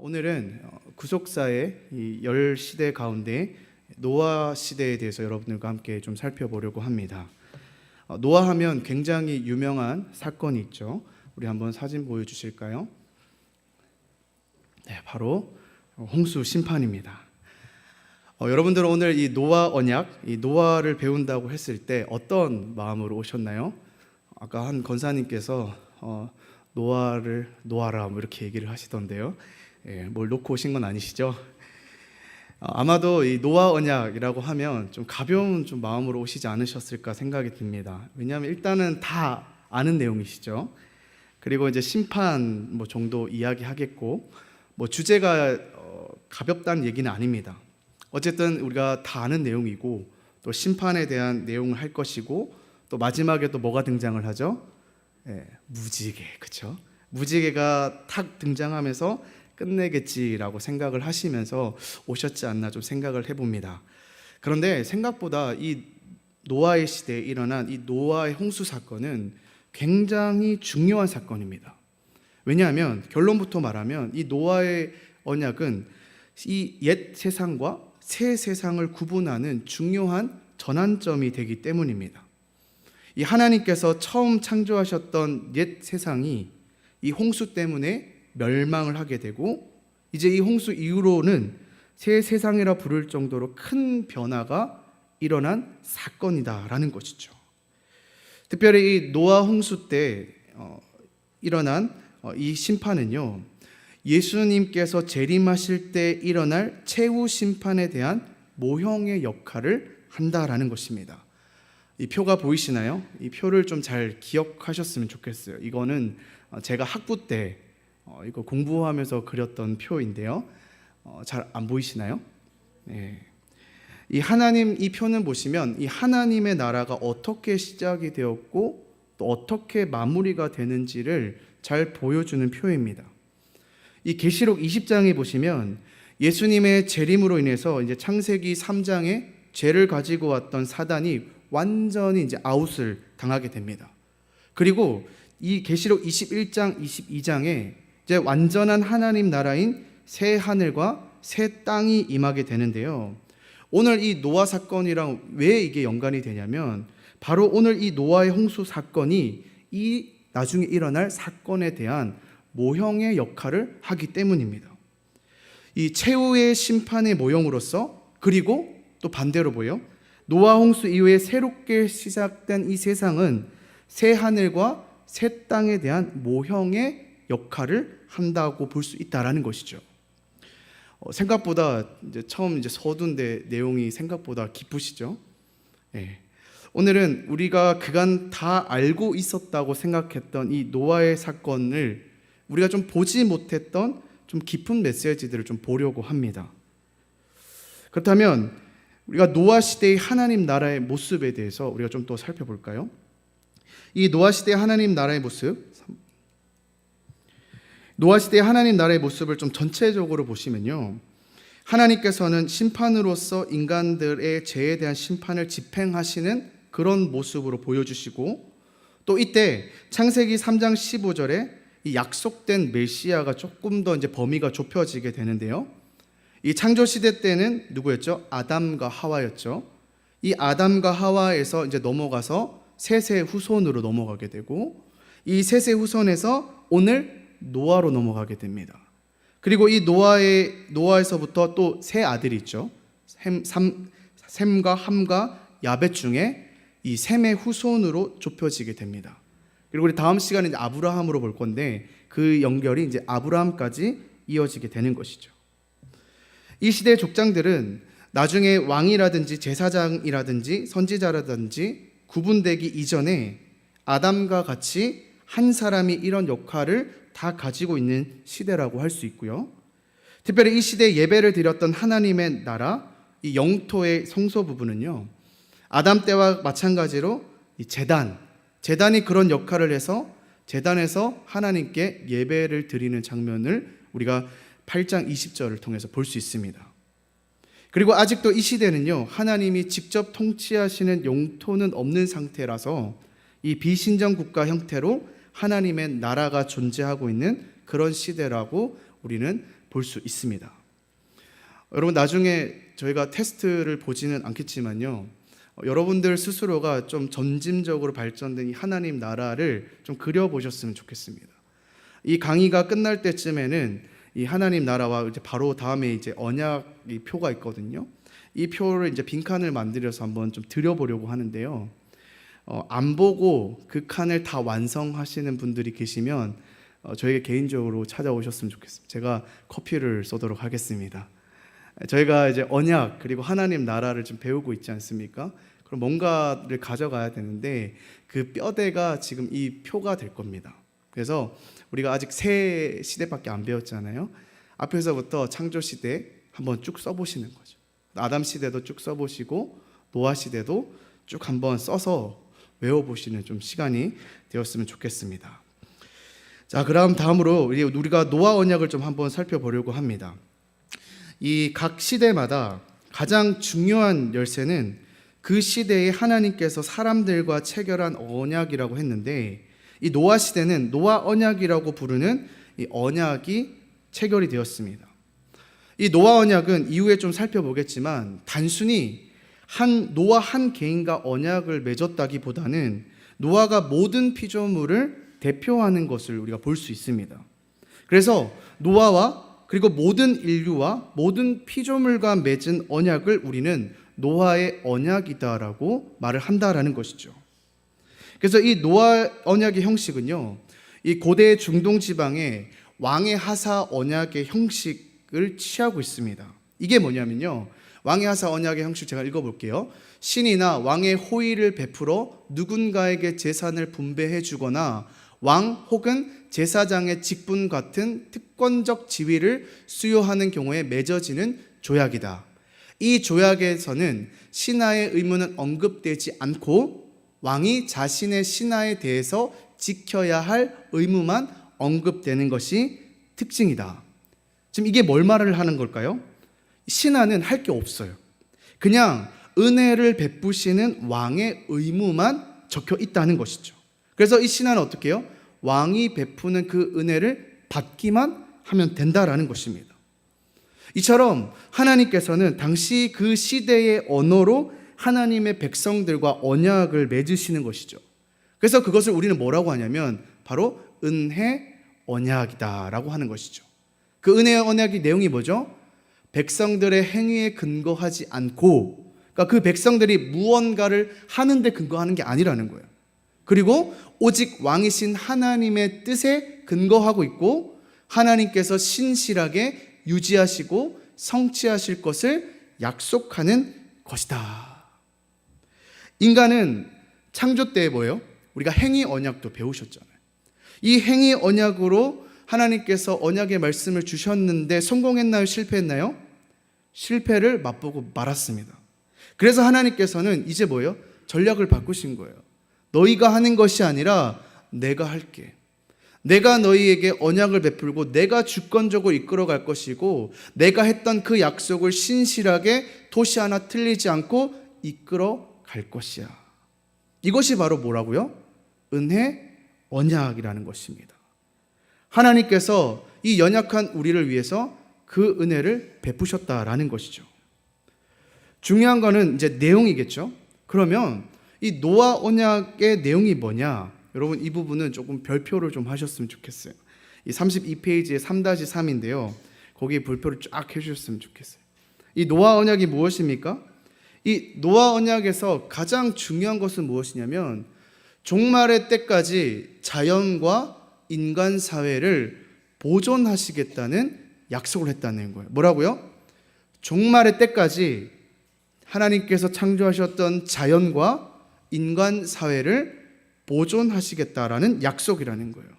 오늘은 구속사의 이 10시대 가운데 노아 시대에 대해서 여러분들과 함께 좀 살펴보려고 합니다. 노아 하면 굉장히 유명한 사건이 있죠. 우리 한번 사진 보여주실까요? 네, 바로 홍수 심판입니다. 여러분들은 오늘 이 노아 언약, 이 노아를 배운다고 했을 때 어떤 마음으로 오셨나요? 아까 한 권사님께서 노아라 뭐 이렇게 얘기를 하시던데요. 뭘 놓고 오신 건 아니시죠? 아마도 이 노아 언약이라고 하면 좀 가벼운 좀 마음으로 오시지 않으셨을까 생각이 듭니다. 왜냐하면 일단은 다 아는 내용이시죠. 그리고 이제 심판 뭐 정도 이야기하겠고, 뭐 주제가 가볍다는 얘기는 아닙니다. 어쨌든 우리가 다 아는 내용이고, 또 심판에 대한 내용을 할 것이고, 또 마지막에 또 뭐가 등장을 하죠? 무지개, 그렇죠? 무지개가 탁 등장하면서 끝내겠지라고 생각을 하시면서 오셨지 않나 좀 생각을 해봅니다. 그런데 생각보다 이 노아의 시대에 일어난 이 노아의 홍수 사건은 굉장히 중요한 사건입니다. 왜냐하면 결론부터 말하면 이 노아의 언약은 이 옛 세상과 새 세상을 구분하는 중요한 전환점이 되기 때문입니다. 이 하나님께서 처음 창조하셨던 옛 세상이 이 홍수 때문에 멸망을 하게 되고, 이제 이 홍수 이후로는 새 세상이라 부를 정도로 큰 변화가 일어난 사건이다라는 것이죠. 특별히 이 노아 홍수 때 일어난 이 심판은요, 예수님께서 재림하실 때 일어날 최후 심판에 대한 모형의 역할을 한다라는 것입니다. 이 표가 보이시나요? 이 표를 좀 잘 기억하셨으면 좋겠어요. 이거는 제가 학부 때 이거 공부하면서 그렸던 표인데요. 잘 안 보이시나요? 네. 이 표는 보시면 이 하나님의 나라가 어떻게 시작이 되었고 또 어떻게 마무리가 되는지를 잘 보여주는 표입니다. 이 계시록 20장에 보시면 예수님의 재림으로 인해서 이제 창세기 3장에 죄를 가지고 왔던 사단이 완전히 이제 아웃을 당하게 됩니다. 그리고 이 계시록 21장, 22장에 이제 완전한 하나님 나라인 새 하늘과 새 땅이 임하게 되는데요. 오늘 이 노아 사건이랑 왜 이게 연관이 되냐면 바로 오늘 이 노아의 홍수 사건이 이 나중에 일어날 사건에 대한 모형의 역할을 하기 때문입니다. 이 최후의 심판의 모형으로서, 그리고 또 반대로 보여 노아 홍수 이후에 새롭게 시작된 이 세상은 새 하늘과 새 땅에 대한 모형의 역할을 한다고 볼 수 있다라는 것이죠. 생각보다 이제 처음 서두인데 내용이 생각보다 깊으시죠? 오늘은 우리가 그간 다 알고 있었다고 생각했던 이 노아의 사건을 우리가 좀 보지 못했던 좀 깊은 메시지들을 좀 보려고 합니다. 그렇다면 우리가 노아 시대의 하나님 나라의 모습에 대해서 우리가 좀 더 살펴볼까요? 이 노아 시대의 하나님 나라의 모습, 노아 시대의 하나님 나라의 모습을 좀 전체적으로 보시면요, 하나님께서는 심판으로서 인간들의 죄에 대한 심판을 집행하시는 그런 모습으로 보여주시고, 또 이때 창세기 3장 15절에 이 약속된 메시아가 조금 더 이제 범위가 좁혀지게 되는데요. 이 창조 시대 때는 누구였죠? 아담과 하와였죠. 이 아담과 하와에서 이제 넘어가서 셋의 후손으로 넘어가게 되고, 이 셋의 후손에서 오늘 노아로 넘어가게 됩니다. 그리고 이 노아에서부터 또 세 아들이 있죠. 셈과 함과 야벳 중에 이 셈의 후손으로 좁혀지게 됩니다. 그리고 우리 다음 시간에 이제 아브라함으로 볼 건데 그 연결이 이제 아브라함까지 이어지게 되는 것이죠. 이 시대의 족장들은 나중에 왕이라든지 제사장이라든지 선지자라든지 구분되기 이전에 아담과 같이 한 사람이 이런 역할을 다 가지고 있는 시대라고 할 수 있고요. 특별히 이 시대에 예배를 드렸던 하나님의 나라, 이 영토의 성소 부분은요, 아담 때와 마찬가지로 이 재단이 그런 역할을 해서 재단에서 하나님께 예배를 드리는 장면을 우리가 8장 20절을 통해서 볼 수 있습니다. 그리고 아직도 이 시대는요, 하나님이 직접 통치하시는 영토는 없는 상태라서 이 비신정 국가 형태로 하나님의 나라가 존재하고 있는 그런 시대라고 우리는 볼 수 있습니다. 여러분, 나중에 저희가 테스트를 보지는 않겠지만요, 여러분들 스스로가 좀 점진적으로 발전된 이 하나님 나라를 좀 그려보셨으면 좋겠습니다. 이 강의가 끝날 때쯤에는 이 하나님 나라와 이제 바로 다음에 이제 언약 이 표가 있거든요. 이 표를 이제 빈칸을 만들어서 한번 좀 드려보려고 하는데요. 안 보고 그 칸을 다 완성하시는 분들이 계시면 저에게 개인적으로 찾아오셨으면 좋겠습니다. 제가 커피를 쏘도록 하겠습니다. 저희가 이제 언약 그리고 하나님 나라를 좀 배우고 있지 않습니까? 그럼 뭔가를 가져가야 되는데 그 뼈대가 지금 이 표가 될 겁니다. 그래서 우리가 아직 새 시대밖에 안 배웠잖아요. 앞에서부터 창조 시대 한번 쭉 써보시는 거죠. 아담 시대도 쭉 써보시고 노아 시대도 쭉 한번 써서 외워보시는 좀 시간이 되었으면 좋겠습니다. 자, 그럼 다음으로 우리가 노아 언약을 좀 한번 살펴보려고 합니다. 이 각 시대마다 가장 중요한 열쇠는 그 시대에 하나님께서 사람들과 체결한 언약이라고 했는데, 이 노아 시대는 노아 언약이라고 부르는 이 언약이 체결이 되었습니다. 이 노아 언약은 이후에 좀 살펴보겠지만 단순히 노아 한 개인과 언약을 맺었다기보다는 노아가 모든 피조물을 대표하는 것을 우리가 볼 수 있습니다. 그래서 노아와 그리고 모든 인류와 모든 피조물과 맺은 언약을 우리는 노아의 언약이다라고 말을 한다라는 것이죠. 그래서 이 노아 언약의 형식은요, 이 고대 중동 지방의 왕의 하사 언약의 형식을 취하고 있습니다. 이게 뭐냐면요, 왕의 하사 언약의 형식 제가 읽어볼게요. 신이나 왕의 호의를 베풀어 누군가에게 재산을 분배해 주거나 왕 혹은 제사장의 직분 같은 특권적 지위를 수여하는 경우에 맺어지는 조약이다. 이 조약에서는 신하의 의무는 언급되지 않고 왕이 자신의 신하에 대해서 지켜야 할 의무만 언급되는 것이 특징이다. 지금 이게 뭘 말을 하는 걸까요? 신하는 할 게 없어요. 그냥 은혜를 베푸시는 왕의 의무만 적혀 있다는 것이죠. 그래서 이 신하는 어떻게 해요? 왕이 베푸는 그 은혜를 받기만 하면 된다라는 것입니다. 이처럼 하나님께서는 당시 그 시대의 언어로 하나님의 백성들과 언약을 맺으시는 것이죠. 그래서 그것을 우리는 뭐라고 하냐면 바로 은혜 언약이다라고 하는 것이죠. 그 은혜 언약의 내용이 뭐죠? 백성들의 행위에 근거하지 않고, 그러니까 그 백성들이 무언가를 하는데 근거하는 게 아니라는 거예요. 그리고 오직 왕이신 하나님의 뜻에 근거하고 있고, 하나님께서 신실하게 유지하시고 성취하실 것을 약속하는 것이다. 인간은 창조 때 뭐예요? 우리가 행위 언약도 배우셨잖아요. 이 행위 언약으로 하나님께서 언약의 말씀을 주셨는데 성공했나요? 실패했나요? 실패를 맛보고 말았습니다. 그래서 하나님께서는 이제 뭐예요? 전략을 바꾸신 거예요. 너희가 하는 것이 아니라 내가 할게. 내가 너희에게 언약을 베풀고 내가 주권적으로 이끌어갈 것이고, 내가 했던 그 약속을 신실하게 토시 하나 틀리지 않고 이끌어갈 것이야. 이것이 바로 뭐라고요? 은혜 언약이라는 것입니다. 하나님께서 이 연약한 우리를 위해서 그 은혜를 베푸셨다라는 것이죠. 중요한 거는 이제 내용이겠죠. 그러면 이 노아 언약의 내용이 뭐냐? 여러분, 이 부분은 조금 별표를 좀 하셨으면 좋겠어요. 이 32페이지의 3-3인데요. 거기에 별표를 쫙 해주셨으면 좋겠어요. 이 노아 언약이 무엇입니까? 이 노아 언약에서 가장 중요한 것은 무엇이냐면 종말의 때까지 자연과 인간 사회를 보존하시겠다는 약속을 했다는 거예요. 뭐라고요? 종말의 때까지 하나님께서 창조하셨던 자연과 인간 사회를 보존하시겠다라는 약속이라는 거예요.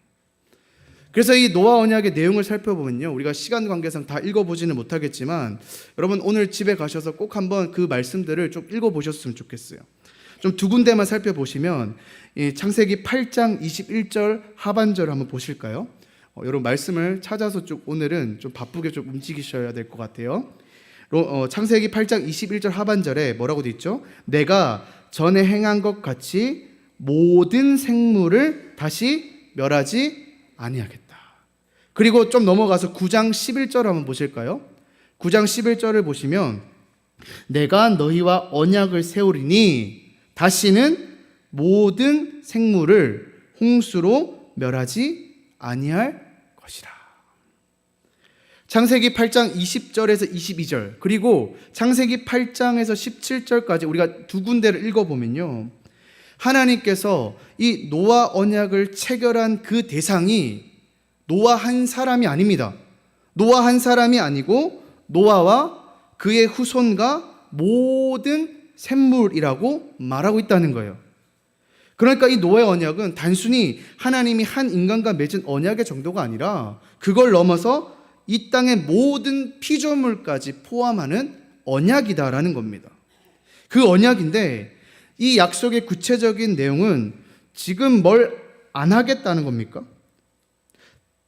그래서 이 노아 언약의 내용을 살펴보면요, 우리가 시간 관계상 다 읽어보지는 못하겠지만 여러분 오늘 집에 가셔서 꼭 한번 그 말씀들을 좀 읽어보셨으면 좋겠어요. 좀 두 군데만 살펴보시면 이 창세기 8장 21절 하반절을 한번 보실까요? 여러분 말씀을 찾아서 쭉 오늘은 좀 바쁘게 좀 움직이셔야 될 것 같아요. 창세기 8장 21절 하반절에 뭐라고 되어 있죠? 내가 전에 행한 것 같이 모든 생물을 다시 멸하지 아니하겠다. 그리고 좀 넘어가서 9장 11절 한번 보실까요? 9장 11절을 보시면 내가 너희와 언약을 세우리니 다시는 모든 생물을 홍수로 멸하지 아니할 것이라. 창세기 8장 20절에서 22절, 그리고 창세기 8장에서 17절까지 우리가 두 군데를 읽어보면요, 하나님께서 이 노아 언약을 체결한 그 대상이 노아 한 사람이 아닙니다. 노아 한 사람이 아니고 노아와 그의 후손과 모든 샘물이라고 말하고 있다는 거예요. 그러니까 이 노아의 언약은 단순히 하나님이 한 인간과 맺은 언약의 정도가 아니라 그걸 넘어서 이 땅의 모든 피조물까지 포함하는 언약이다라는 겁니다. 그 언약인데 이 약속의 구체적인 내용은 지금 뭘 안 하겠다는 겁니까?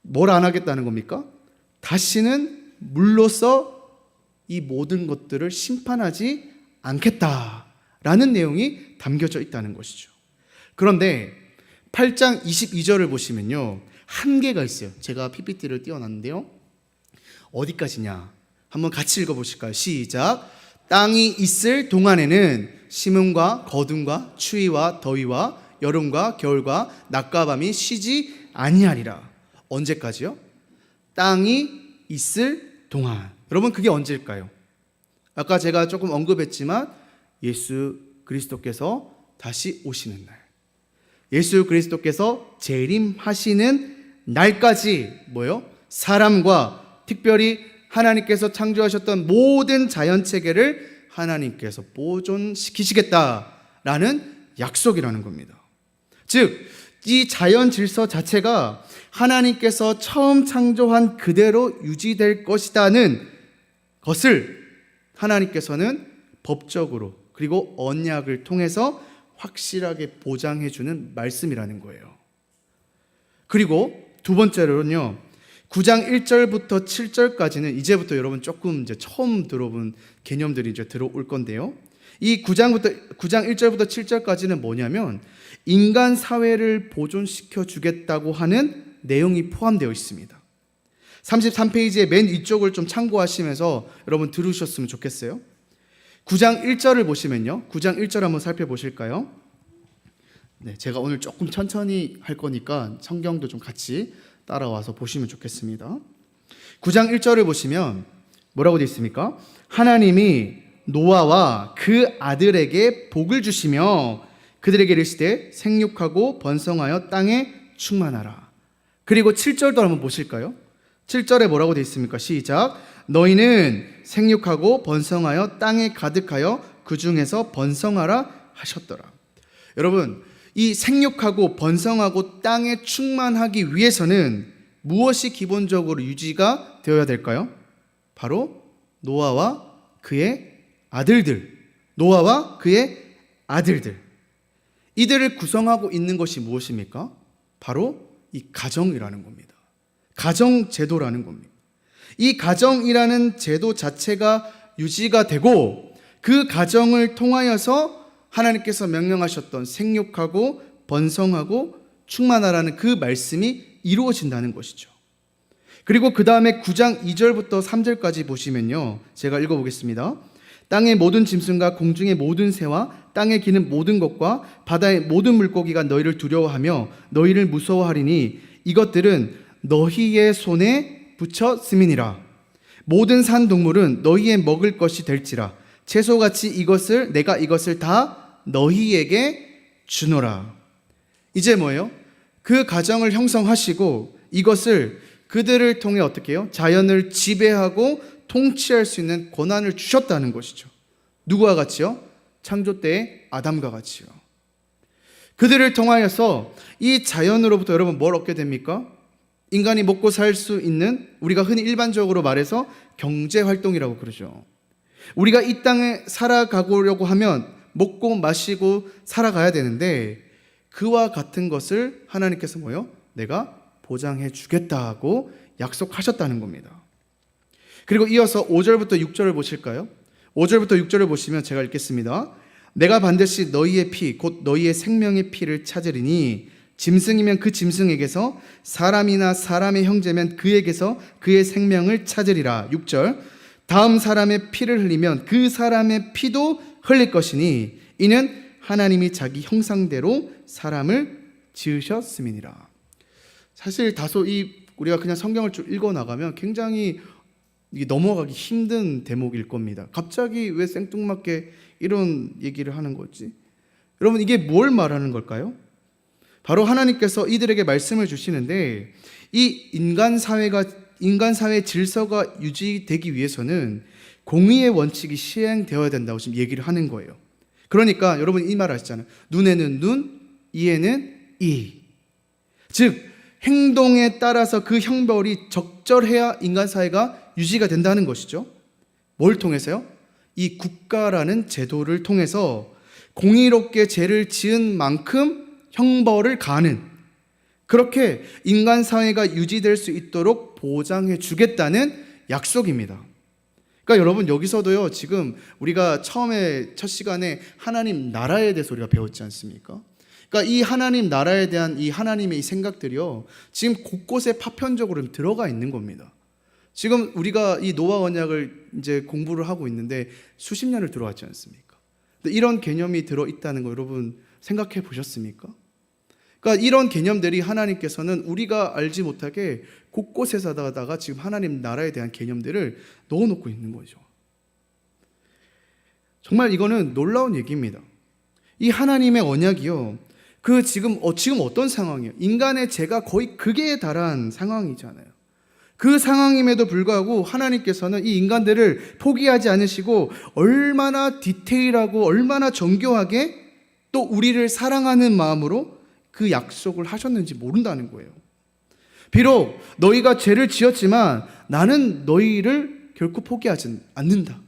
뭘 안 하겠다는 겁니까? 다시는 물로써 이 모든 것들을 심판하지 않겠다라는 내용이 담겨져 있다는 것이죠. 그런데 8장 22절을 보시면요, 한계가 있어요. 제가 PPT를 띄워놨는데요, 어디까지냐? 한번 같이 읽어보실까요? 시작. 땅이 있을 동안에는 심음과 거둠과 추위와 더위와 여름과 겨울과 낮과 밤이 쉬지 아니하리라. 언제까지요? 땅이 있을 동안. 여러분, 그게 언제일까요? 아까 제가 조금 언급했지만 예수 그리스도께서 다시 오시는 날, 예수 그리스도께서 재림하시는 날까지 뭐요? 사람과 특별히 하나님께서 창조하셨던 모든 자연체계를 하나님께서 보존시키시겠다라는 약속이라는 겁니다. 즉, 이 자연 질서 자체가 하나님께서 처음 창조한 그대로 유지될 것이라는 것을 하나님께서는 법적으로 그리고 언약을 통해서 확실하게 보장해주는 말씀이라는 거예요. 그리고 두 번째로는요, 9장 1절부터 7절까지는 이제부터 여러분 조금 이제 처음 들어본 개념들이 이제 들어올 건데요. 이 9장 1절부터 7절까지는 뭐냐면 인간 사회를 보존시켜 주겠다고 하는 내용이 포함되어 있습니다. 33페이지의 맨 위쪽을 좀 참고하시면서 여러분 들으셨으면 좋겠어요. 9장 1절을 보시면요, 9장 1절 한번 살펴보실까요? 네, 제가 오늘 조금 천천히 할 거니까 성경도 좀 같이 따라와서 보시면 좋겠습니다. 9장 1절을 보시면 뭐라고 되어 있습니까? 하나님이 노아와 그 아들에게 복을 주시며 그들에게 이르시되 생육하고 번성하여 땅에 충만하라. 그리고 7절도 한번 보실까요? 7절에 뭐라고 되어 있습니까? 시작. 너희는 생육하고 번성하여 땅에 가득하여 그 중에서 번성하라 하셨더라. 여러분, 이 생육하고 번성하고 땅에 충만하기 위해서는 무엇이 기본적으로 유지가 되어야 될까요? 바로 노아와 그의 아들들, 노아와 그의 아들들, 이들을 구성하고 있는 것이 무엇입니까? 바로 이 가정이라는 겁니다. 가정제도라는 겁니다. 이 가정이라는 제도 자체가 유지가 되고 그 가정을 통하여서 하나님께서 명령하셨던 생육하고 번성하고 충만하라는 그 말씀이 이루어진다는 것이죠. 그리고 그 다음에 9장 2절부터 3절까지 보시면요, 제가 읽어보겠습니다. 땅의 모든 짐승과 공중의 모든 새와 땅에 기는 모든 것과 바다의 모든 물고기가 너희를 두려워하며 너희를 무서워하리니 이것들은 너희의 손에 붙였음이니라. 모든 산 동물은 너희의 먹을 것이 될지라. 채소같이 내가 이것을 다 너희에게 주노라. 이제 뭐예요? 그 가정을 형성하시고 이것을 그들을 통해 어떻게 해요? 자연을 지배하고 통치할 수 있는 권한을 주셨다는 것이죠. 누구와 같이요? 창조 때의 아담과 같이요. 그들을 통하여서 이 자연으로부터 여러분 뭘 얻게 됩니까? 인간이 먹고 살 수 있는, 우리가 흔히 일반적으로 말해서 경제활동이라고 그러죠. 우리가 이 땅에 살아가려고 하면 먹고 마시고 살아가야 되는데 그와 같은 것을 하나님께서 뭐요? 내가 보장해 주겠다고 약속하셨다는 겁니다. 그리고 이어서 5절부터 6절을 보실까요? 5절부터 6절을 보시면 제가 읽겠습니다. 내가 반드시 너희의 피, 곧 너희의 생명의 피를 찾으리니 짐승이면 그 짐승에게서, 사람이나 사람의 형제면 그에게서 그의 생명을 찾으리라. 6절, 다음 사람의 피를 흘리면 그 사람의 피도 흘릴 것이니 이는 하나님이 자기 형상대로 사람을 지으셨음이니라. 사실 다소 우리가 그냥 성경을 쭉 읽어 나가면 굉장히 넘어가기 힘든 대목일 겁니다. 갑자기 왜 생뚱맞게 이런 얘기를 하는 거지? 여러분, 이게 뭘 말하는 걸까요? 바로 하나님께서 이들에게 말씀을 주시는데, 이 인간 사회의 질서가 유지되기 위해서는 공의의 원칙이 시행되어야 된다고 지금 얘기를 하는 거예요. 그러니까 여러분 이 말 아시잖아요. 눈에는 눈, 이에는 이. 즉 행동에 따라서 그 형벌이 적절해야 인간 사회가 유지가 된다는 것이죠. 뭘 통해서요? 이 국가라는 제도를 통해서 공의롭게 죄를 지은 만큼 형벌을 가하는, 그렇게 인간 사회가 유지될 수 있도록 보장해 주겠다는 약속입니다. 그러니까 여러분, 여기서도요, 지금 우리가 처음에 첫 시간에 하나님 나라에 대해서 우리가 배웠지 않습니까? 그러니까 이 하나님 나라에 대한 이 하나님의 이 생각들이요, 지금 곳곳에 파편적으로 들어가 있는 겁니다. 지금 우리가 이 노아 언약을 이제 공부를 하고 있는데 수십 년을 들어왔지 않습니까? 근데 이런 개념이 들어 있다는 거 여러분 생각해 보셨습니까? 그러니까 이런 개념들이 하나님께서는 우리가 알지 못하게 곳곳에다가 지금 하나님 나라에 대한 개념들을 넣어놓고 있는 거죠. 정말 이거는 놀라운 얘기입니다. 이 하나님의 언약이요, 지금 어떤 상황이에요? 인간의 죄가 거의 극에 달한 상황이잖아요. 그 상황임에도 불구하고 하나님께서는 이 인간들을 포기하지 않으시고 얼마나 디테일하고 얼마나 정교하게 또 우리를 사랑하는 마음으로 그 약속을 하셨는지 모른다는 거예요. 비록 너희가 죄를 지었지만 나는 너희를 결코 포기하지 않는다.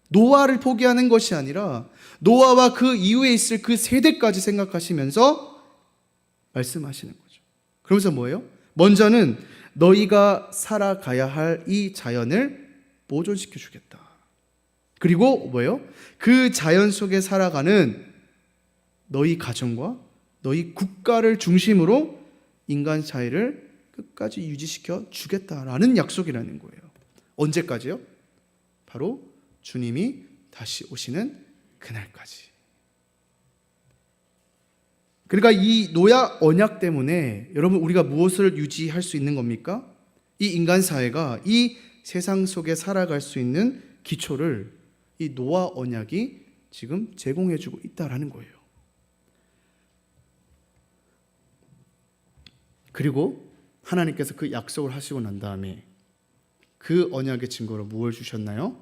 노아를 포기하는 것이 아니라 노아와 그 이후에 있을 그 세대까지 생각하시면서 말씀하시는 거죠. 그러면서 뭐예요? 먼저는 너희가 살아가야 할 이 자연을 보존시켜 주겠다. 그리고 뭐예요? 그 자연 속에 살아가는 너희 가정과 너희 국가를 중심으로 인간 사회를 끝까지 유지시켜 주겠다라는 약속이라는 거예요. 언제까지요? 바로 주님이 다시 오시는 그날까지. 그러니까 이 노아 언약 때문에 여러분 우리가 무엇을 유지할 수 있는 겁니까? 이 인간 사회가 이 세상 속에 살아갈 수 있는 기초를 이 노아 언약이 지금 제공해주고 있다라는 거예요. 그리고 하나님께서 그 약속을 하시고 난 다음에 그 언약의 증거로 무엇을 주셨나요?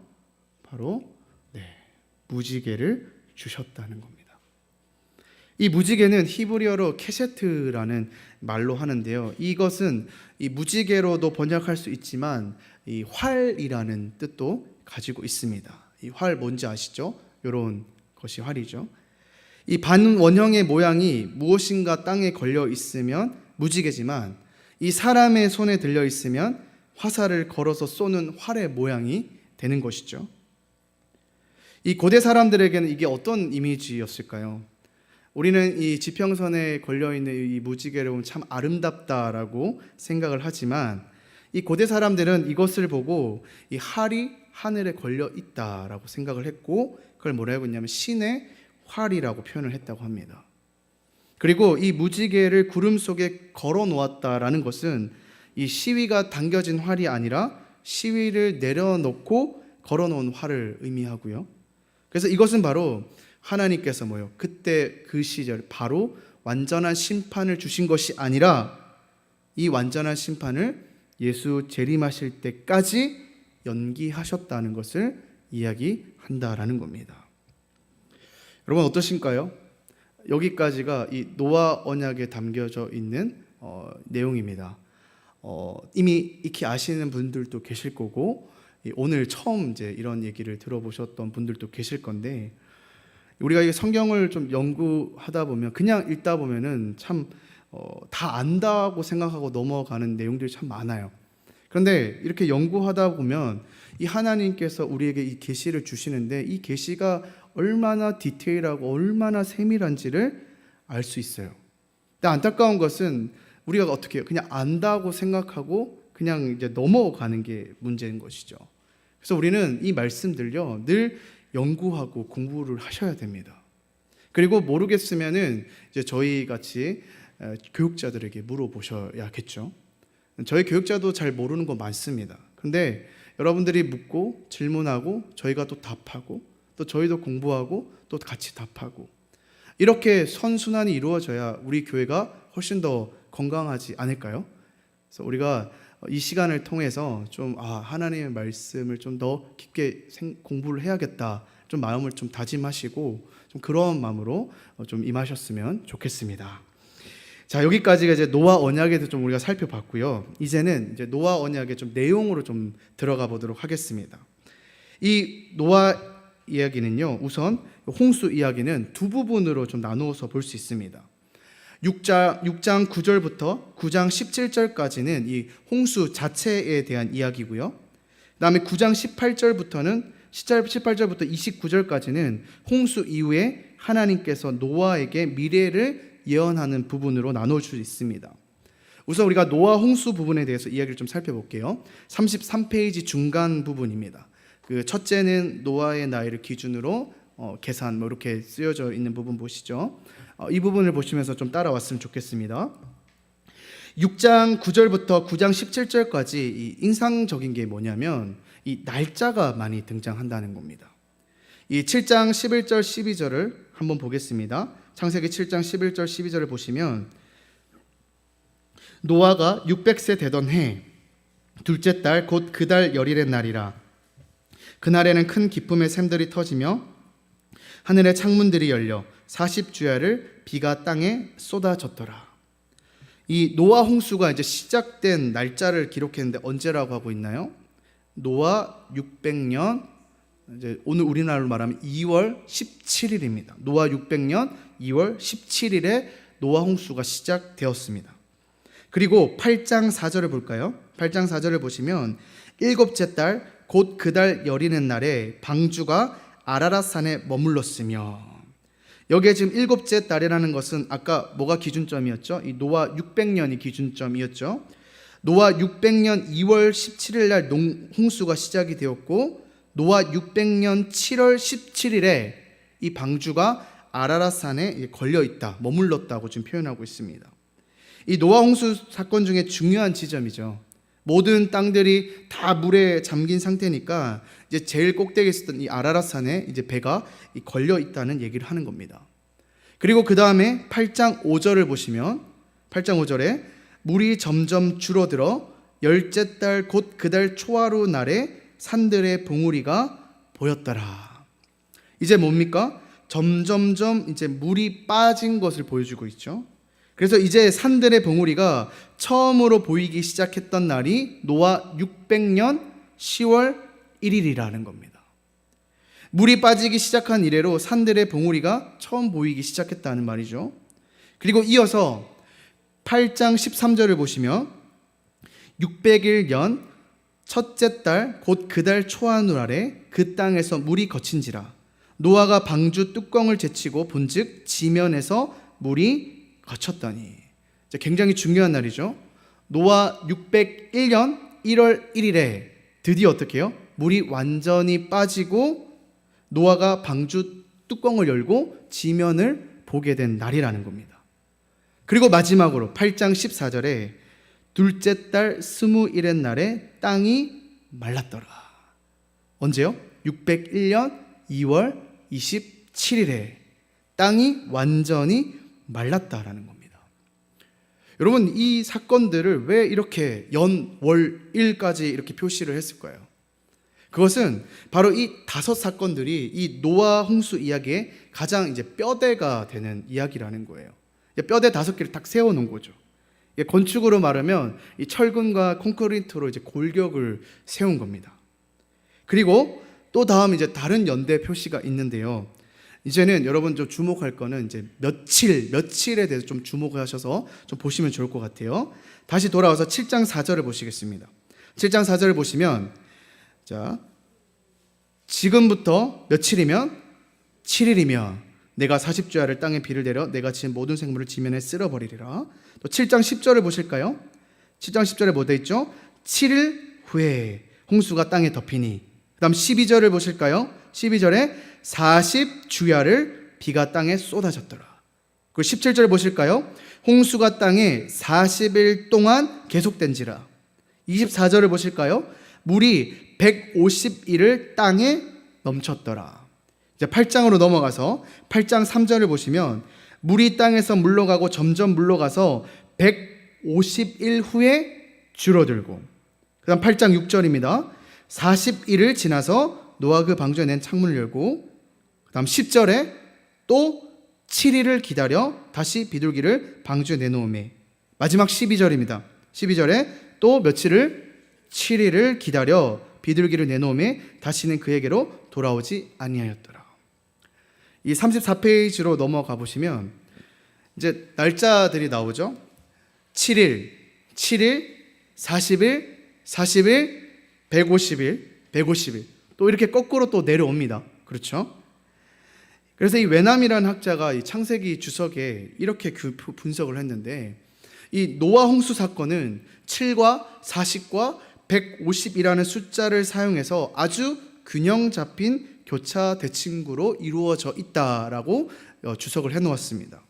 바로 무지개를 주셨다는 겁니다. 이 무지개는 히브리어로 케세트라는 말로 하는데요. 이것은 이 무지개로도 번역할 수 있지만 이 활이라는 뜻도 가지고 있습니다. 이 활 뭔지 아시죠? 이런 것이 활이죠. 이 반원형의 모양이 무엇인가 땅에 걸려 있으면 무지개지만 이 사람의 손에 들려 있으면 화살을 걸어서 쏘는 활의 모양이 되는 것이죠. 이 고대 사람들에게는 이게 어떤 이미지였을까요? 우리는 이 지평선에 걸려있는 이 무지개를 보면 참 아름답다라고 생각을 하지만 이 고대 사람들은 이것을 보고 이 활이 하늘에 걸려 있다라고 생각을 했고 그걸 뭐라고 했냐면 신의 활이라고 표현을 했다고 합니다. 그리고 이 무지개를 구름 속에 걸어 놓았다라는 것은 이 시위가 당겨진 활이 아니라 시위를 내려놓고 걸어 놓은 활을 의미하고요. 그래서 이것은 바로 하나님께서 그때 그 시절 바로 완전한 심판을 주신 것이 아니라 이 완전한 심판을 예수 재림하실 때까지 연기하셨다는 것을 이야기한다라는 겁니다. 여러분 어떠신가요? 여기까지가 이 노아 언약에 담겨져 있는 내용입니다. 이미 익히 아시는 분들도 계실 거고 오늘 처음 이제 이런 얘기를 들어보셨던 분들도 계실 건데 우리가 이 성경을 좀 연구하다 보면 그냥 읽다 보면은 참 다 안다고 생각하고 넘어가는 내용들이 참 많아요. 그런데 이렇게 연구하다 보면 이 하나님께서 우리에게 이 계시를 주시는데 이 계시가 얼마나 디테일하고 얼마나 세밀한지를 알 수 있어요. 근데 안타까운 것은 우리가 어떻게 해요? 그냥 안다고 생각하고 그냥 이제 넘어가는 게 문제인 것이죠. 그래서 우리는 이 말씀들요 늘 연구하고 공부를 하셔야 됩니다. 그리고 모르겠으면은 이제 저희 같이 교육자들에게 물어보셔야겠죠. 저희 교육자도 잘 모르는 거 많습니다. 근데 여러분들이 묻고 질문하고 저희가 또 답하고 또 저희도 공부하고 또 같이 답하고 이렇게 선순환이 이루어져야 우리 교회가 훨씬 더 건강하지 않을까요? 그래서 우리가 이 시간을 통해서 좀 하나님의 말씀을 좀 더 깊게 공부를 해야겠다. 좀 마음을 좀 다짐하시고 좀 그런 마음으로 좀 임하셨으면 좋겠습니다. 자, 여기까지가 이제 노아 언약에 대해서 좀 우리가 살펴봤고요. 이제는 이제 노아 언약의 좀 내용으로 좀 들어가 보도록 하겠습니다. 이 노아 이야기는요, 우선 홍수 이야기는 두 부분으로 좀 나누어서 볼 수 있습니다. 6장 9절부터 9장 17절까지는 이 홍수 자체에 대한 이야기고요. 그 다음에 9장 18절부터 29절까지는 홍수 이후에 하나님께서 노아에게 미래를 예언하는 부분으로 나눌 수 있습니다. 우선 우리가 노아 홍수 부분에 대해서 이야기를 좀 살펴볼게요. 33페이지 중간 부분입니다. 그 첫째는 노아의 나이를 기준으로 계산 이렇게 쓰여져 있는 부분 보시죠. 이 부분을 보시면서 좀 따라왔으면 좋겠습니다. 6장 9절부터 9장 17절까지 이 인상적인 게 뭐냐면 이 날짜가 많이 등장한다는 겁니다. 이 7장 11절 12절을 한번 보겠습니다. 창세기 7장 11절 12절을 보시면 노아가 600세 되던 해 둘째 달 곧 그 달 열일의 날이라. 그날에는 큰 기쁨의 샘들이 터지며 하늘의 창문들이 열려 40주야를 비가 땅에 쏟아졌더라. 이 노아 홍수가 이제 시작된 날짜를 기록했는데 언제라고 하고 있나요? 노아 600년, 이제 오늘 우리나라로 말하면 2월 17일입니다. 노아 600년 2월 17일에 노아 홍수가 시작되었습니다. 그리고 8장 4절을 볼까요? 8장 4절을 보시면 일곱째 달 곧 그 달 열이는 날에 방주가 아라랏산에 머물렀으며, 여기에 지금 일곱째 달이라는 것은 아까 뭐가 기준점이었죠? 이 노아 600년이 기준점이었죠. 노아 600년 2월 17일 날 홍수가 시작이 되었고 노아 600년 7월 17일에 이 방주가 아라랏산에 걸려 있다, 머물렀다고 지금 표현하고 있습니다. 이 노아 홍수 사건 중에 중요한 지점이죠. 모든 땅들이 다 물에 잠긴 상태니까 이제 제일 꼭대기에 있었던 이 아라랏산에 이제 배가 걸려 있다는 얘기를 하는 겁니다. 그리고 그 다음에 8장 5절을 보시면 8장 5절에 물이 점점 줄어들어 열째 달 곧 그 달 초하루 날에 산들의 봉우리가 보였더라. 이제 뭡니까? 점점점 이제 물이 빠진 것을 보여주고 있죠. 그래서 이제 산들의 봉우리가 처음으로 보이기 시작했던 날이 노아 600년 10월 1일이라는 겁니다. 물이 빠지기 시작한 이래로 산들의 봉우리가 처음 보이기 시작했다는 말이죠. 그리고 이어서 8장 13절을 보시면 600일 년 첫째 달 곧 그 달 초하루 아래 그 땅에서 물이 거친지라. 노아가 방주 뚜껑을 제치고 본즉 지면에서 물이 거쳤더니. 굉장히 중요한 날이죠. 노아 601년 1월 1일에 드디어 어떻게 해요? 물이 완전히 빠지고 노아가 방주 뚜껑을 열고 지면을 보게 된 날이라는 겁니다. 그리고 마지막으로 8장 14절에 둘째 달 20일의 날에 땅이 말랐더라. 언제요? 601년 2월 27일에 땅이 완전히 말랐다라는 겁니다. 여러분, 이 사건들을 왜 이렇게 연, 월, 일까지 이렇게 표시를 했을까요? 그것은 바로 이 5 사건들이 이 노아 홍수 이야기의 가장 이제 뼈대가 되는 이야기라는 거예요. 뼈대 5개를 딱 세워놓은 거죠. 건축으로 말하면 이 철근과 콘크리트로 이제 골격을 세운 겁니다. 그리고 또 다음 이제 다른 연대 표시가 있는데요. 이제는 여러분 좀 주목할 거는 이제 며칠에 대해서 좀 주목하셔서 좀 보시면 좋을 것 같아요. 다시 돌아와서 7장 4절을 보시겠습니다. 7장 4절을 보시면 자, 지금부터 며칠이면 7일이면 내가 40주야를 땅에 비를 내려 내가 지은 모든 생물을 지면에 쓸어버리리라. 또 7장 10절을 보실까요? 7장 10절에 뭐 돼 있죠? 7일 후에 홍수가 땅에 덮이니. 그 다음 12절을 보실까요? 12절에 40주야를 비가 땅에 쏟아졌더라. 그 17절 보실까요? 홍수가 땅에 40일 동안 계속된지라. 24절을 보실까요? 물이 150일을 땅에 넘쳤더라. 이제 8장으로 넘어가서 8장 3절을 보시면 물이 땅에서 물러가고 점점 물러가서 150일 후에 줄어들고, 그 다음 8장 6절입니다. 40일을 지나서 노아가 그 방주에 낸 창문을 열고, 그 다음 10절에 또 7일을 기다려 다시 비둘기를 방주에 내놓음에, 마지막 12절입니다. 12절에 또 며칠을 7일을 기다려 비둘기를 내놓음에 다시는 그에게로 돌아오지 아니하였더라. 이 34페이지로 넘어가 보시면 이제 날짜들이 나오죠. 7일, 7일, 40일, 40일, 150일, 150일. 또 이렇게 거꾸로 또 내려옵니다. 그렇죠? 그래서 이 웨남이라는 학자가 이 창세기 주석에 이렇게 분석을 했는데, 이 노아 홍수 사건은 7과 40과 150이라는 숫자를 사용해서 아주 균형 잡힌 교차 대칭구로 이루어져 있다라고 주석을 해놓았습니다.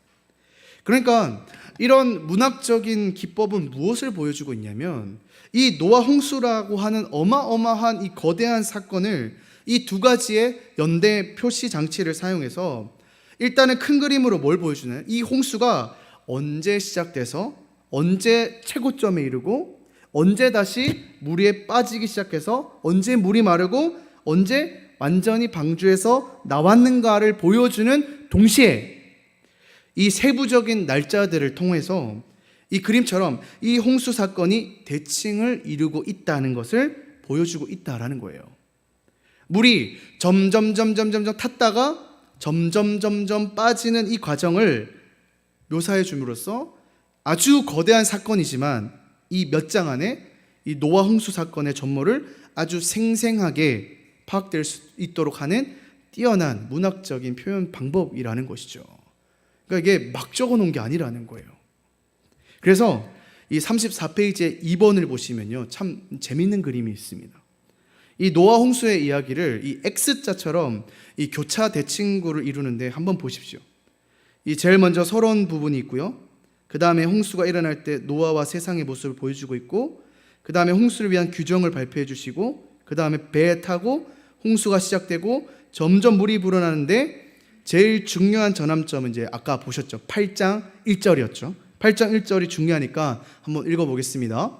그러니까 이런 문학적인 기법은 무엇을 보여주고 있냐면, 이 노아 홍수라고 하는 어마어마한 이 거대한 사건을 이 두 가지의 연대 표시 장치를 사용해서 일단은 큰 그림으로 뭘 보여주나요? 이 홍수가 언제 시작돼서 언제 최고점에 이르고 언제 다시 물에 빠지기 시작해서 언제 물이 마르고 언제 완전히 방주에서 나왔는가를 보여주는 동시에 이 세부적인 날짜들을 통해서 이 그림처럼 이 홍수 사건이 대칭을 이루고 있다는 것을 보여주고 있다라는 거예요. 물이 점점 탔다가 점점 빠지는 이 과정을 묘사해 줌으로써 아주 거대한 사건이지만 이 몇 장 안에 이 노아 홍수 사건의 전모를 아주 생생하게 파악될 수 있도록 하는 뛰어난 문학적인 표현 방법이라는 것이죠. 그러니까 이게 막 적어 놓은 게 아니라는 거예요. 그래서 이 34페이지의 2번을 보시면요, 참 재밌는 그림이 있습니다. 이 노아 홍수의 이야기를 이 X자처럼 이 교차 대칭구를 이루는데 한번 보십시오. 이 제일 먼저 서러운 부분이 있고요. 그 다음에 홍수가 일어날 때 노아와 세상의 모습을 보여주고 있고, 그 다음에 홍수를 위한 규정을 발표해 주시고, 그 다음에 배에 타고 홍수가 시작되고 점점 물이 불어나는데 제일 중요한 전환점은 이제 아까 보셨죠. 8장 1절이었죠. 8장 1절이 중요하니까 한번 읽어보겠습니다.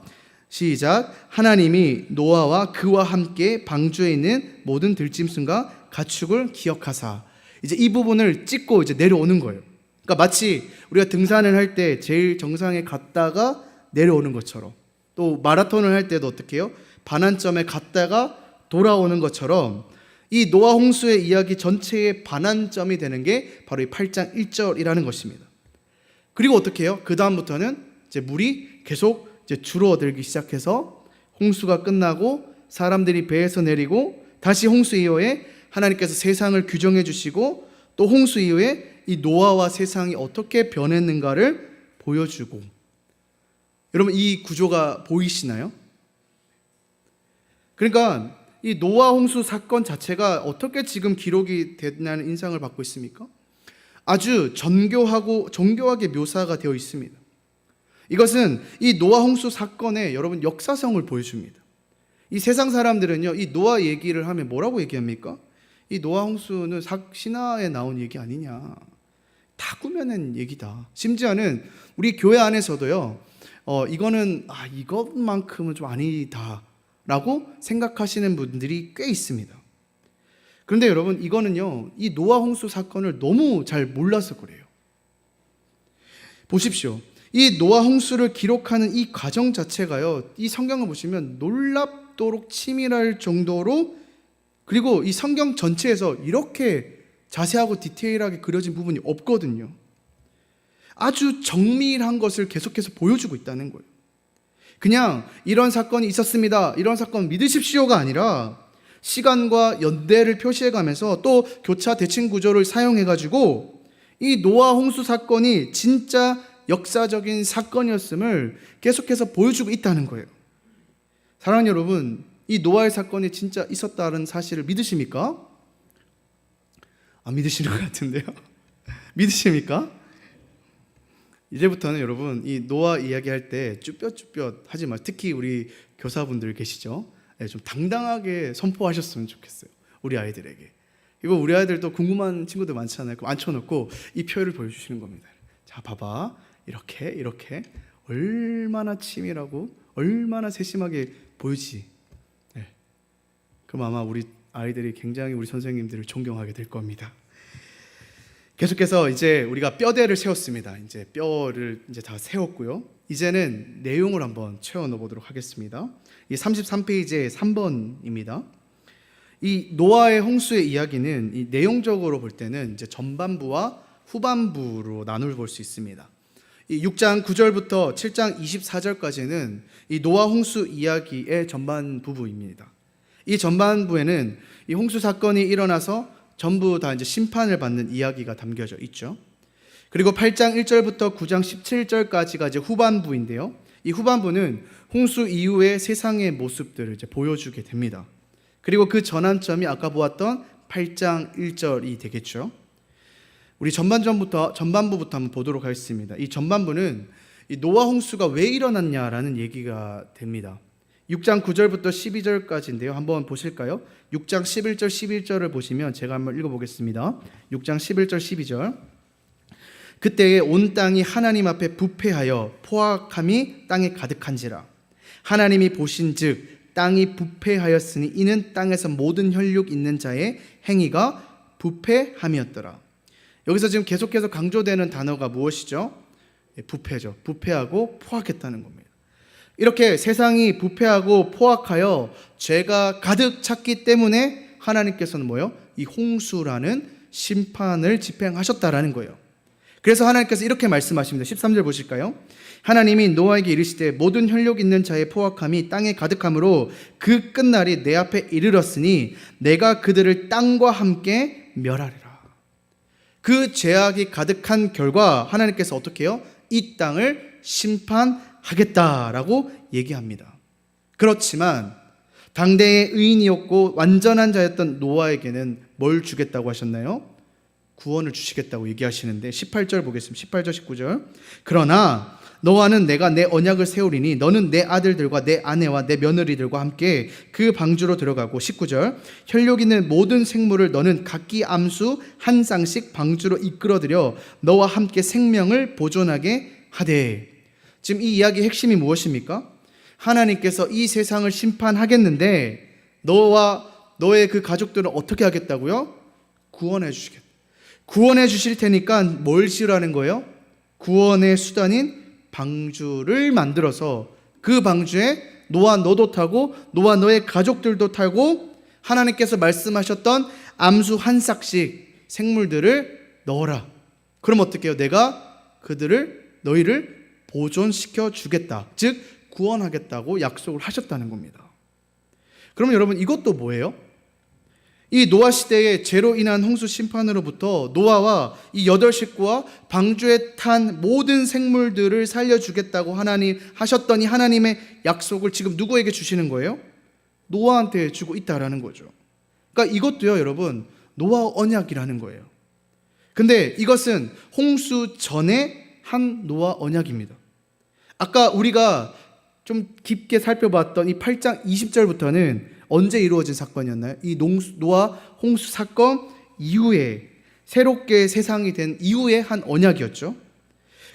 시작. 하나님이 노아와 그와 함께 방주에 있는 모든 들짐승과 가축을 기억하사. 이제 이 부분을 찍고 이제 내려오는 거예요. 그러니까 마치 우리가 등산을 할 때 제일 정상에 갔다가 내려오는 것처럼, 또 마라톤을 할 때도 어떻게 해요? 반환점에 갔다가 돌아오는 것처럼 이 노아 홍수의 이야기 전체의 반환점이 되는 게 바로 이 8장 1절이라는 것입니다. 그리고 어떻게 해요? 그 다음부터는 이제 물이 계속 이제 줄어들기 시작해서 홍수가 끝나고 사람들이 배에서 내리고 다시 홍수 이후에 하나님께서 세상을 규정해 주시고 또 홍수 이후에 이 노아와 세상이 어떻게 변했는가를 보여주고. 여러분, 이 구조가 보이시나요? 그러니까 이 노아 홍수 사건 자체가 어떻게 지금 기록이 됐냐는 인상을 받고 있습니까? 아주 정교하게 묘사가 되어 있습니다. 이것은 이 노아 홍수 사건의 여러분 역사성을 보여줍니다. 이 세상 사람들은요, 이 노아 얘기를 하면 뭐라고 얘기합니까? 이 노아 홍수는 신화에 나온 얘기 아니냐, 다 꾸며낸 얘기다. 심지어는 우리 교회 안에서도요, 이거는 이것만큼은 좀 아니다 라고 생각하시는 분들이 꽤 있습니다. 그런데 여러분, 이거는요, 이 노아 홍수 사건을 너무 잘 몰라서 그래요. 보십시오. 이 노아 홍수를 기록하는 이 과정 자체가요, 이 성경을 보시면 놀랍도록 치밀할 정도로, 그리고 이 성경 전체에서 이렇게 자세하고 디테일하게 그려진 부분이 없거든요. 아주 정밀한 것을 계속해서 보여주고 있다는 거예요. 그냥 이런 사건이 있었습니다, 이런 사건 믿으십시오가 아니라 시간과 연대를 표시해가면서 또 교차 대칭 구조를 사용해가지고 이 노아 홍수 사건이 진짜 역사적인 사건이었음을 계속해서 보여주고 있다는 거예요. 사랑하는 여러분, 이 노아의 사건이 진짜 있었다는 사실을 믿으십니까? 안 믿으시는 것 같은데요. 믿으십니까? 이제부터는 여러분 이 노아 이야기할 때 쭈뼛쭈뼛 하지 마시고, 특히 우리 교사분들 계시죠? 좀 당당하게 선포하셨으면 좋겠어요. 우리 아이들에게. 이거 우리 아이들도 궁금한 친구들 많잖아요. 그럼 앉혀놓고 이 표를 보여주시는 겁니다. 자, 봐봐. 이렇게 얼마나 치밀하고 얼마나 세심하게 보이지. 네. 그럼 아마 우리 아이들이 굉장히 우리 선생님들을 존경하게 될 겁니다. 계속해서 이제 우리가 뼈대를 세웠습니다. 이제 뼈를 이제 다 세웠고요. 이제는 내용을 한번 채워 넣어 보도록 하겠습니다. 이 33페이지의 3번입니다. 이 노아의 홍수의 이야기는 이 내용적으로 볼 때는 이제 전반부와 후반부로 나눌 볼 수 있습니다. 이 6장 9절부터 7장 24절까지는 이 노아 홍수 이야기의 전반 부부입니다. 이 전반부에는 이 홍수 사건이 일어나서 전부 다 이제 심판을 받는 이야기가 담겨져 있죠. 그리고 8장 1절부터 9장 17절까지가 이제 후반부인데요. 이 후반부는 홍수 이후의 세상의 모습들을 이제 보여주게 됩니다. 그리고 그 전환점이 아까 보았던 8장 1절이 되겠죠. 우리 전반부부터 한번 보도록 하겠습니다. 이 전반부는 이 노아 홍수가 왜 일어났냐라는 얘기가 됩니다. 6장 9절부터 12절까지인데요. 한번 보실까요? 6장 11절 11절을 보시면 제가 한번 읽어보겠습니다. 6장 11절 12절. 그때에 온 땅이 하나님 앞에 부패하여 포악함이 땅에 가득한지라. 하나님이 보신즉 땅이 부패하였으니 이는 땅에서 모든 혈육 있는 자의 행위가 부패함이었더라. 여기서 지금 계속해서 강조되는 단어가 무엇이죠? 부패죠. 부패하고 포악했다는 겁니다. 이렇게 세상이 부패하고 포악하여 죄가 가득 찼기 때문에 하나님께서는 뭐예요? 이 홍수라는 심판을 집행하셨다라는 거예요. 그래서 하나님께서 이렇게 말씀하십니다. 13절 보실까요? 하나님이 노아에게 이르시되 모든 혈육 있는 자의 포악함이 땅에 가득함으로 그 끝날이 내 앞에 이르렀으니 내가 그들을 땅과 함께 멸하리라. 그 죄악이 가득한 결과 하나님께서 어떻게 해요? 이 땅을 심판하겠다라고 얘기합니다. 그렇지만 당대의 의인이었고 완전한 자였던 노아에게는 뭘 주겠다고 하셨나요? 구원을 주시겠다고 얘기하시는데 18절 보겠습니다. 18절 19절. 그러나 너와는 내가 내 언약을 세우리니 너는 내 아들들과 내 아내와 내 며느리들과 함께 그 방주로 들어가고 19절. 혈육 있는 모든 생물을 너는 각기 암수 한 쌍씩 방주로 이끌어들여 너와 함께 생명을 보존하게 하되. 지금 이 이야기의 핵심이 무엇입니까? 하나님께서 이 세상을 심판하겠는데 너와 너의 그 가족들은 어떻게 하겠다고요? 구원해 주시겠다. 구원해 주실 테니까 뭘 지으라는 거예요? 구원의 수단인 방주를 만들어서 그 방주에 노아 너도 타고 노아 너의 가족들도 타고 하나님께서 말씀하셨던 암수 한 싹씩 생물들을 넣어라. 그럼 어떻게 해요? 내가 너희를 보존시켜 주겠다. 즉 구원하겠다고 약속을 하셨다는 겁니다. 그러면 여러분 이것도 뭐예요? 이 노아 시대의 죄로 인한 홍수 심판으로부터 노아와 이 8식구와 방주에 탄 모든 생물들을 살려주겠다고 하나님 하셨더니 하나님의 약속을 지금 누구에게 주시는 거예요? 노아한테 주고 있다라는 거죠. 그러니까 이것도요 여러분 노아 언약이라는 거예요. 근데 이것은 홍수 전에 한 노아 언약입니다. 아까 우리가 좀 깊게 살펴봤던 이 8장 20절부터는 언제 이루어진 사건이었나요? 이 노아 홍수 사건 이후에 새롭게 세상이 된 이후에 한 언약이었죠.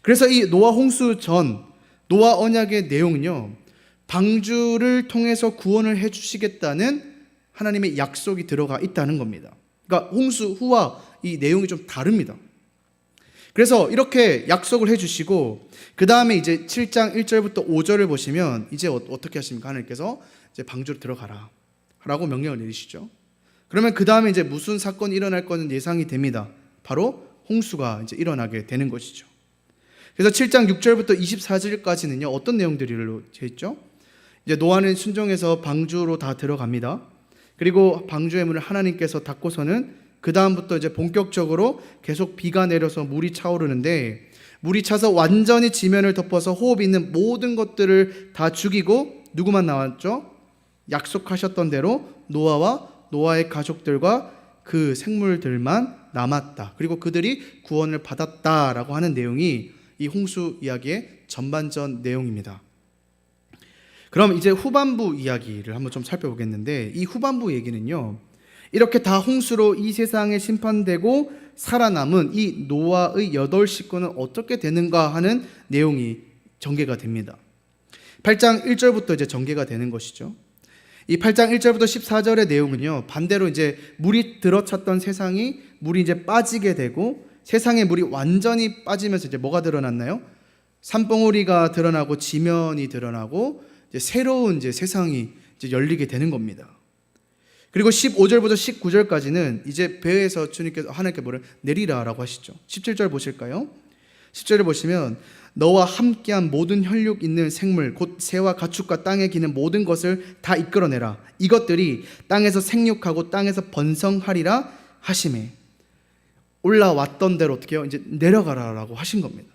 그래서 이 노아 홍수 전 노아 언약의 내용은요 방주를 통해서 구원을 해주시겠다는 하나님의 약속이 들어가 있다는 겁니다. 그러니까 홍수 후와 이 내용이 좀 다릅니다. 그래서 이렇게 약속을 해주시고 그 다음에 이제 7장 1절부터 5절을 보시면 이제 어떻게 하십니까? 하나님께서 이제 방주로 들어가라 라고 명령을 내리시죠. 그러면 그 다음에 이제 무슨 사건이 일어날 거는 예상이 됩니다. 바로 홍수가 이제 일어나게 되는 것이죠. 그래서 7장 6절부터 24절까지는요 어떤 내용들이 되어 있죠? 이제 노아는 순종해서 방주로 다 들어갑니다. 그리고 방주의 문을 하나님께서 닫고서는 그 다음부터 이제 본격적으로 계속 비가 내려서 물이 차오르는데, 물이 차서 완전히 지면을 덮어서 호흡이 있는 모든 것들을 다 죽이고 누구만 나왔죠? 약속하셨던 대로 노아와 노아의 가족들과 그 생물들만 남았다. 그리고 그들이 구원을 받았다라고 하는 내용이 이 홍수 이야기의 전반전 내용입니다. 그럼 이제 후반부 이야기를 한번 좀 살펴보겠는데, 이 후반부 얘기는요, 이렇게 다 홍수로 이 세상에 심판되고 살아남은 이 노아의 8 식구는 어떻게 되는가 하는 내용이 전개가 됩니다. 8장 1절부터 이제 전개가 되는 것이죠. 이 8장 1절부터 14절의 내용은요, 반대로 이제 물이 들어찼던 세상이 물이 이제 빠지게 되고, 세상에 물이 완전히 빠지면서 이제 뭐가 드러났나요? 산봉우리가 드러나고 지면이 드러나고 이제 새로운 이제 세상이 이제 열리게 되는 겁니다. 그리고 15절부터 19절까지는 이제 배에서 주님께서 하나님께 뭐를 내리라라고 하시죠. 17절 보실까요? 10절을 보시면 너와 함께한 모든 혈육 있는 생물 곧 새와 가축과 땅에 기는 모든 것을 다 이끌어내라. 이것들이 땅에서 생육하고 땅에서 번성하리라 하시매. 올라왔던 대로 어떻게 해요? 이제 내려가라라고 하신 겁니다.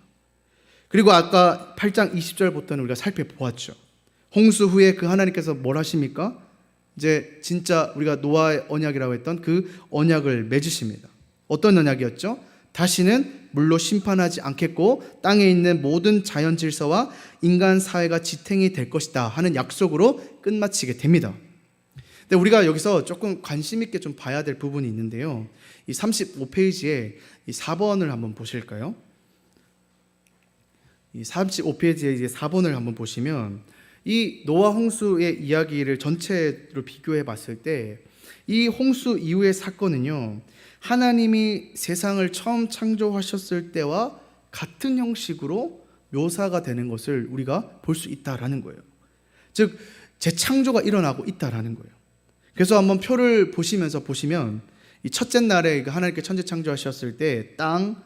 그리고 아까 8장 20절부터는 우리가 살펴보았죠. 홍수 후에 그 하나님께서 뭘 하십니까? 이제 진짜 우리가 노아의 언약이라고 했던 그 언약을 맺으십니다. 어떤 언약이었죠? 다시는 물로 심판하지 않겠고 땅에 있는 모든 자연 질서와 인간 사회가 지탱이 될 것이다 하는 약속으로 끝마치게 됩니다. 근데 우리가 여기서 조금 관심 있게 좀 봐야 될 부분이 있는데요. 이 35페이지에 이 4번을 한번 보실까요? 이 35페이지에 이제 4번을 한번 보시면 이 노아 홍수의 이야기를 전체로 비교해 봤을 때 이 홍수 이후의 사건은요, 하나님이 세상을 처음 창조하셨을 때와 같은 형식으로 묘사가 되는 것을 우리가 볼 수 있다라는 거예요. 즉 재창조가 일어나고 있다라는 거예요. 그래서 한번 표를 보시면서 보시면 이 첫째 날에 하나님께 천지 창조하셨을 때 땅,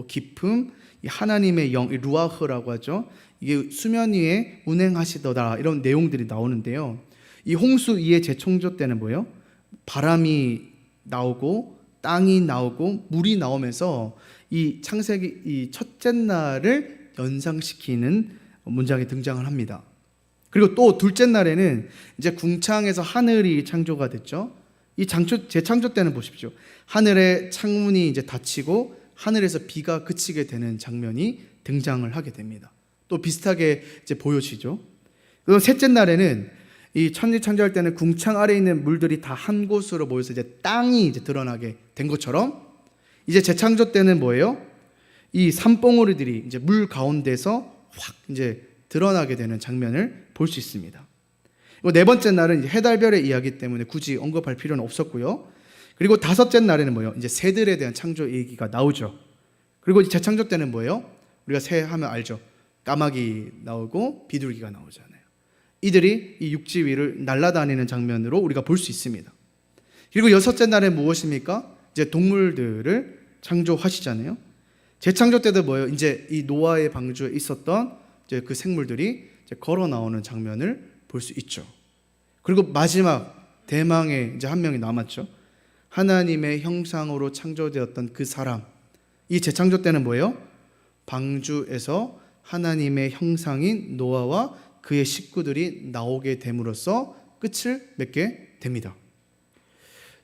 기품, 이 하나님의 영, 이 루아흐라고 하죠. 이게 수면 위에 운행하시더라 이런 내용들이 나오는데요. 이 홍수 이의 재창조 때는 뭐예요? 바람이 나오고 땅이 나오고 물이 나오면서 이 창세기 이 첫째 날을 연상시키는 문장이 등장을 합니다. 그리고 또 둘째 날에는 이제 궁창에서 하늘이 창조가 됐죠. 이 재창조 때는 보십시오. 하늘의 창문이 이제 닫히고 하늘에서 비가 그치게 되는 장면이 등장을 하게 됩니다. 또 비슷하게 이제 보여지죠. 그리고 셋째 날에는 이 천지 창조할 때는 궁창 아래에 있는 물들이 다 한 곳으로 모여서 이제 땅이 이제 드러나게 된 것처럼 이제 재창조 때는 뭐예요? 이 산봉우리들이 이제 물 가운데서 확 이제 드러나게 되는 장면을 볼 수 있습니다. 그리고 네 번째 날은 이제 해달별의 이야기 때문에 굳이 언급할 필요는 없었고요. 그리고 다섯째 날에는 뭐예요? 이제 새들에 대한 창조 얘기가 나오죠. 그리고 재창조 때는 뭐예요? 우리가 새 하면 알죠. 까마귀 나오고 비둘기가 나오잖아요. 이들이 이 육지 위를 날아다니는 장면으로 우리가 볼 수 있습니다. 그리고 여섯째 날에 무엇입니까? 이제 동물들을 창조하시잖아요. 재창조 때도 뭐예요? 이제 이 노아의 방주에 있었던 이제 그 생물들이 이제 걸어 나오는 장면을 볼 수 있죠. 그리고 마지막 대망의 이제 한 명이 남았죠. 하나님의 형상으로 창조되었던 그 사람. 이 재창조 때는 뭐예요? 방주에서 하나님의 형상인 노아와 그의 식구들이 나오게 됨으로써 끝을 맺게 됩니다.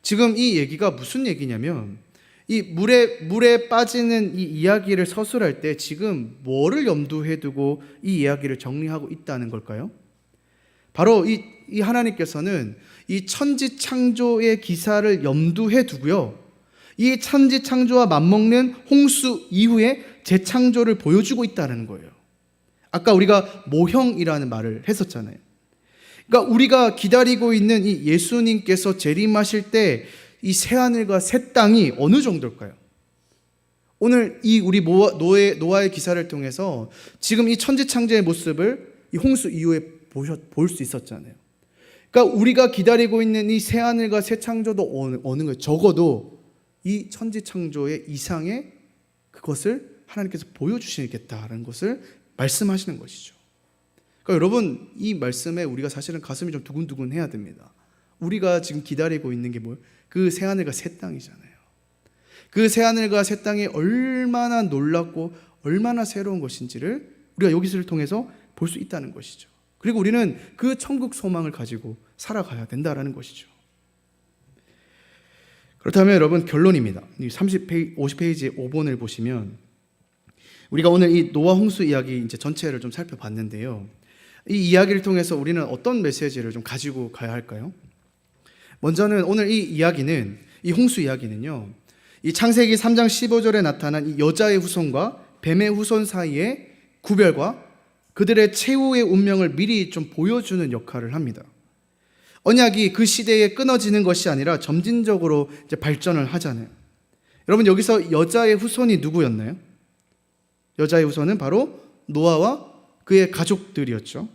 지금 이 얘기가 무슨 얘기냐면 이 물에 빠지는 이 이야기를 서술할 때 지금 뭐를 염두에 두고 이 이야기를 정리하고 있다는 걸까요? 바로 이 하나님께서는 이 천지 창조의 기사를 염두에 두고요, 이 천지 창조와 맞먹는 홍수 이후에 재창조를 보여주고 있다는 거예요. 아까 우리가 모형이라는 말을 했었잖아요. 그러니까 우리가 기다리고 있는 이 예수님께서 재림하실 때 이 새하늘과 새 땅이 어느 정도일까요? 오늘 이 우리 노아의 기사를 통해서 지금 이 천지창조의 모습을 이 홍수 이후에 볼 수 있었잖아요. 그러니까 우리가 기다리고 있는 이 새하늘과 새 창조도 어느 거예요? 적어도 이 천지창조의 이상의 그것을 하나님께서 보여주시겠다는 것을 말씀하시는 것이죠. 그러니까 여러분, 이 말씀에 우리가 사실은 가슴이 좀 두근두근 해야 됩니다. 우리가 지금 기다리고 있는 게 뭐예요? 그 새하늘과 새 땅이잖아요. 그 새하늘과 새 땅이 얼마나 놀랍고 얼마나 새로운 것인지를 우리가 여기서를 통해서 볼 수 있다는 것이죠. 그리고 우리는 그 천국 소망을 가지고 살아가야 된다는 것이죠. 그렇다면 여러분, 결론입니다. 50페이지 5번을 보시면 우리가 오늘 이 노아 홍수 이야기 이제 전체를 좀 살펴봤는데요. 이 이야기를 통해서 우리는 어떤 메시지를 좀 가지고 가야 할까요? 먼저는 오늘 이 이야기는, 이 홍수 이야기는요, 이 창세기 3장 15절에 나타난 이 여자의 후손과 뱀의 후손 사이의 구별과 그들의 최후의 운명을 미리 좀 보여주는 역할을 합니다. 언약이 그 시대에 끊어지는 것이 아니라 점진적으로 이제 발전을 하잖아요. 여러분, 여기서 여자의 후손이 누구였나요? 여자의 후손은 바로 노아와 그의 가족들이었죠.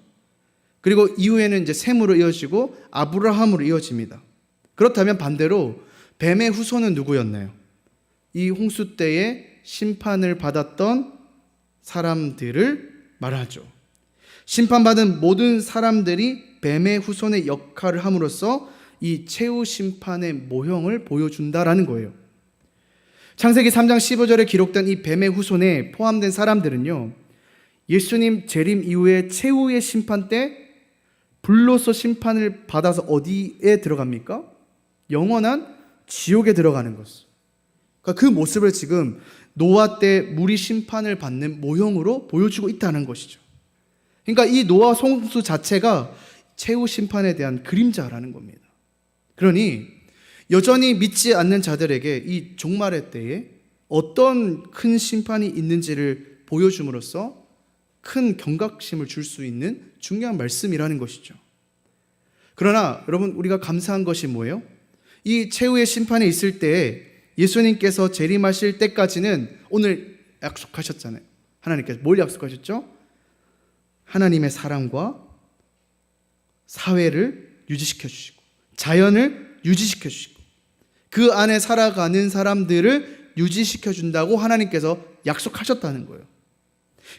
그리고 이후에는 이제 셈으로 이어지고 아브라함으로 이어집니다. 그렇다면 반대로 뱀의 후손은 누구였나요? 이 홍수 때에 심판을 받았던 사람들을 말하죠. 심판받은 모든 사람들이 뱀의 후손의 역할을 함으로써 이 최후 심판의 모형을 보여준다라는 거예요. 창세기 3장 15절에 기록된 이 뱀의 후손에 포함된 사람들은요, 예수님 재림 이후에 최후의 심판 때 불로서 심판을 받아서 어디에 들어갑니까? 영원한 지옥에 들어가는 것. 그러니까 그 모습을 지금 노아 때 물이 심판을 받는 모형으로 보여주고 있다는 것이죠. 그러니까 이 노아 홍수 자체가 최후 심판에 대한 그림자라는 겁니다. 그러니 여전히 믿지 않는 자들에게 이 종말의 때에 어떤 큰 심판이 있는지를 보여줌으로써 큰 경각심을 줄 수 있는 중요한 말씀이라는 것이죠. 그러나 여러분, 우리가 감사한 것이 뭐예요? 이 최후의 심판이 있을 때에 예수님께서 재림하실 때까지는 오늘 약속하셨잖아요. 하나님께서 뭘 약속하셨죠? 하나님의 사랑과 사회를 유지시켜 주시고 자연을 유지시켜 주시고 그 안에 살아가는 사람들을 유지시켜 준다고 하나님께서 약속하셨다는 거예요.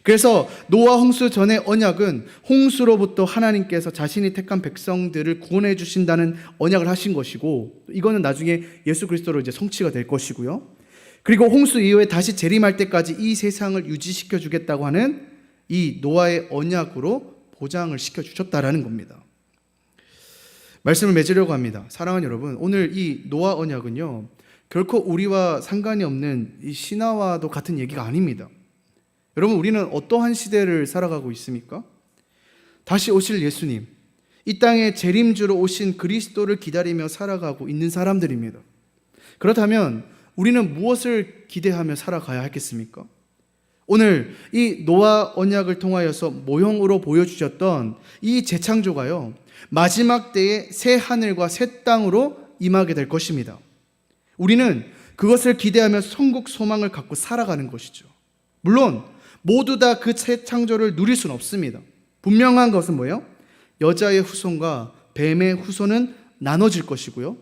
그래서 노아 홍수 전의 언약은 홍수로부터 하나님께서 자신이 택한 백성들을 구원해 주신다는 언약을 하신 것이고, 이거는 나중에 예수 그리스도로 이제 성취가 될 것이고요. 그리고 홍수 이후에 다시 재림할 때까지 이 세상을 유지시켜 주겠다고 하는 이 노아의 언약으로 보장을 시켜 주셨다라는 겁니다. 말씀을 맺으려고 합니다. 사랑하는 여러분, 오늘 이 노아 언약은요, 결코 우리와 상관이 없는 이 신화와도 같은 얘기가 아닙니다. 여러분, 우리는 어떠한 시대를 살아가고 있습니까? 다시 오실 예수님, 이 땅에 재림주로 오신 그리스도를 기다리며 살아가고 있는 사람들입니다. 그렇다면 우리는 무엇을 기대하며 살아가야 하겠습니까? 오늘 이 노아 언약을 통하여서 모형으로 보여주셨던 이 재창조가요, 마지막 때에 새 하늘과 새 땅으로 임하게 될 것입니다. 우리는 그것을 기대하며 천국 소망을 갖고 살아가는 것이죠. 물론 모두 다 그 새 창조를 누릴 수는 없습니다. 분명한 것은 뭐예요? 여자의 후손과 뱀의 후손은 나눠질 것이고요,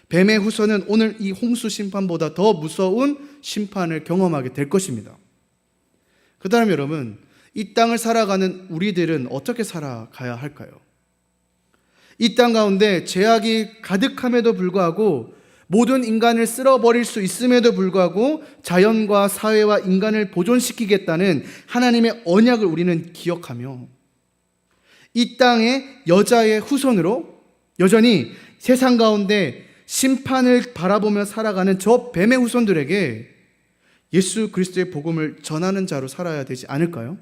뱀의 후손은 오늘 이 홍수 심판보다 더 무서운 심판을 경험하게 될 것입니다. 그다음 여러분, 이 땅을 살아가는 우리들은 어떻게 살아가야 할까요? 이 땅 가운데 죄악이 가득함에도 불구하고 모든 인간을 쓸어버릴 수 있음에도 불구하고 자연과 사회와 인간을 보존시키겠다는 하나님의 언약을 우리는 기억하며 이 땅의 여자의 후손으로 여전히 세상 가운데 심판을 바라보며 살아가는 저 뱀의 후손들에게 예수 그리스도의 복음을 전하는 자로 살아야 되지 않을까요?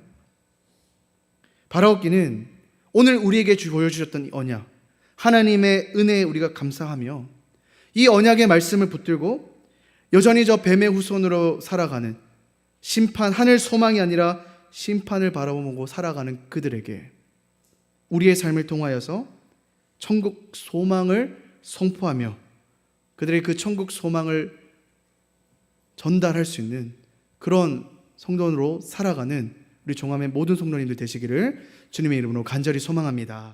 바라옵기는 오늘 우리에게 보여주셨던 이 언약, 하나님의 은혜에 우리가 감사하며 이 언약의 말씀을 붙들고 여전히 저 뱀의 후손으로 살아가는, 심판, 하늘 소망이 아니라 심판을 바라보고 살아가는 그들에게 우리의 삶을 통하여서 천국 소망을 선포하며 그들의 그 천국 소망을 전달할 수 있는 그런 성도로 살아가는 우리 종암의 모든 성도님들 되시기를 주님의 이름으로 간절히 소망합니다.